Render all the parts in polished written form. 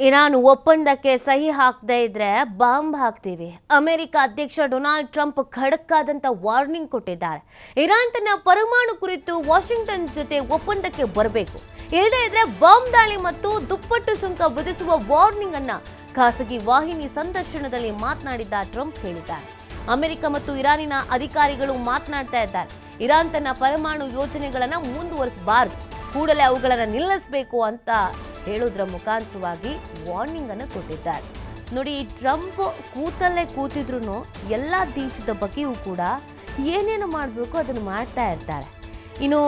Iran ಒಪ್ಪಂದಕ್ಕೆ ಸಹಿ ಹಾಕದೇ ಇದ್ರೆ ಬಾಂಬ್ ಹಾಕ್ತೀವಿ. ಅಮೆರಿಕ ಅಧ್ಯಕ್ಷ ಡೊನಾಲ್ಡ್ ಟ್ರಂಪ್ ಖಡಕ್ ಆದಂತ ವಾರ್ನಿಂಗ್ ಕೊಟ್ಟಿದ್ದಾರೆ. ಇರಾನ್ ತನ್ನ ಪರಮಾಣು ಕುರಿತು ವಾಷಿಂಗ್ಟನ್ ಜೊತೆ ಒಪ್ಪಂದಕ್ಕೆ ಬರಬೇಕು, ಇಲ್ಲದೇ ಇದ್ರೆ ಬಾಂಬ್ ದಾಳಿ ಮತ್ತು ದುಪ್ಪಟ್ಟು ಸುಂಕ ವಿಧಿಸುವ ವಾರ್ನಿಂಗ್ ಅನ್ನ ಖಾಸಗಿ ವಾಹಿನಿ ಸಂದರ್ಶನದಲ್ಲಿ ಮಾತನಾಡಿದ್ದ ಟ್ರಂಪ್ ಹೇಳಿದ್ದಾರೆ. ಅಮೆರಿಕ ಮತ್ತು ಇರಾನಿನ ಅಧಿಕಾರಿಗಳು ಮಾತನಾಡ್ತಾ ಇದ್ದಾರೆ. ಇರಾನ್ ತನ್ನ ಪರಮಾಣು ಯೋಜನೆಗಳನ್ನ ಮುಂದುವರಿಸಬಾರದು, ಕೂಡಲೇ ಅವುಗಳನ್ನು ನಿಲ್ಲಿಸಬೇಕು ಅಂತ ಹೇಳೋದ್ರ ಮುಖಾಂತರವಾಗಿ ವಾರ್ನಿಂಗ್ ಅನ್ನು ಕೊಟ್ಟಿದ್ದಾರೆ. ನೋಡಿ, ಟ್ರಂಪ್ ಕೂತಲ್ಲೇ ಕೂತಿದ್ರು ಎಲ್ಲ ದೇಶದ ಬಗ್ಗೆಯೂ ಕೂಡ ಏನೇನು ಮಾಡಬೇಕು ಅದನ್ನು ಮಾಡ್ತಾ ಇರ್ತಾರೆ. ಇನ್ನು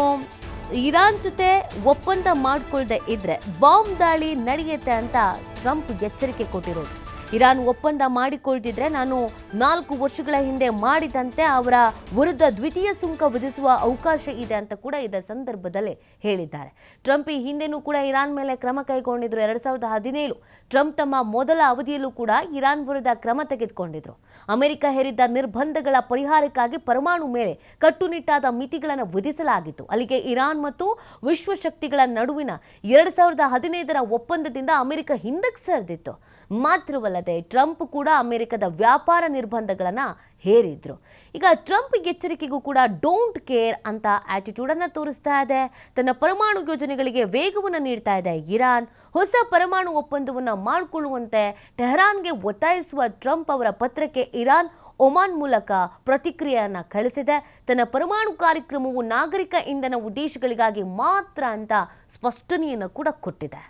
ಇರಾನ್ ಜೊತೆ ಒಪ್ಪಂದ ಮಾಡ್ಕೊಳ್ದೆ ಇದ್ರೆ ಬಾಂಬ್ ದಾಳಿ ನಡೆಯುತ್ತೆ ಅಂತ ಟ್ರಂಪ್ ಎಚ್ಚರಿಕೆ ಕೊಟ್ಟಿರೋದು. ಇರಾನ್ ಒಪ್ಪಂದ ಮಾಡಿಕೊಳ್ದಿದ್ರೆ ನಾನು 4 ವರ್ಷಗಳ ಹಿಂದೆ ಮಾಡಿದಂತೆ ಅವರ ವಿರುದ್ಧ ದ್ವಿತೀಯ ಸುಂಕ ವಿಧಿಸುವ ಅವಕಾಶ ಇದೆ ಅಂತ ಕೂಡ ಇದೇ ಸಂದರ್ಭದಲ್ಲಿ ಹೇಳಿದ್ದಾರೆ. ಟ್ರಂಪ್ ಈ ಹಿಂದೆನೂ ಕೂಡ ಇರಾನ್ ಮೇಲೆ ಕ್ರಮ ಕೈಗೊಂಡಿದ್ರು. 2017 ಟ್ರಂಪ್ ತಮ್ಮ ಮೊದಲ ಅವಧಿಯಲ್ಲೂ ಕೂಡ ಇರಾನ್ ವಿರುದ್ಧ ಕ್ರಮ ತೆಗೆದುಕೊಂಡಿದ್ರು. ಅಮೆರಿಕ ಹೇರಿದ್ದ ನಿರ್ಬಂಧಗಳ ಪರಿಹಾರಕ್ಕಾಗಿ ಪರಮಾಣು ಮೇಲೆ ಕಟ್ಟುನಿಟ್ಟಾದ ಮಿತಿಗಳನ್ನು ವಿಧಿಸಲಾಗಿತ್ತು. ಅಲ್ಲಿಗೆ ಇರಾನ್ ಮತ್ತು ವಿಶ್ವಶಕ್ತಿಗಳ ನಡುವಿನ 2015ರ ಒಪ್ಪಂದದಿಂದ ಅಮೆರಿಕ ಹಿಂದಕ್ಕೆ ಸರಿದಿತ್ತು. ಮಾತ್ರವಲ್ಲದೆ ಟ್ರಂಪ್ ಕೂಡ ಅಮೆರಿಕದ ವ್ಯಾಪಾರ ನಿರ್ಬಂಧಗಳನ್ನ ಹೇರಿದ್ರು. ಈಗ ಟ್ರಂಪ್ ಎಚ್ಚರಿಕೆಗೂ ಕೂಡ ಡೋಂಟ್ ಕೇರ್ ಅಂತ ಆಟಿಟ್ಯೂಡ್ ಅನ್ನ ತೋರಿಸ್ತಾ ಇದೆ. ತನ್ನ ಪರಮಾಣು ಯೋಜನೆಗಳಿಗೆ ವೇಗವನ್ನು ನೀಡ್ತಾ ಇದೆ ಇರಾನ್. ಹೊಸ ಪರಮಾಣು ಒಪ್ಪಂದವನ್ನು ಮಾಡಿಕೊಳ್ಳುವಂತೆ ಟೆಹರಾನ್ಗೆ ಒತ್ತಾಯಿಸುವ ಟ್ರಂಪ್ ಅವರ ಪತ್ರಕ್ಕೆ ಇರಾನ್ ಒಮಾನ್ ಮೂಲಕ ಪ್ರತಿಕ್ರಿಯೆಯನ್ನ ಕಳಿಸಿದೆ. ತನ್ನ ಪರಮಾಣು ಕಾರ್ಯಕ್ರಮವು ನಾಗರಿಕ ಇಂಧನ ಉದ್ದೇಶಗಳಿಗಾಗಿ ಮಾತ್ರ ಅಂತ ಸ್ಪಷ್ಟನೆಯನ್ನು ಕೂಡ ಕೊಟ್ಟಿದೆ.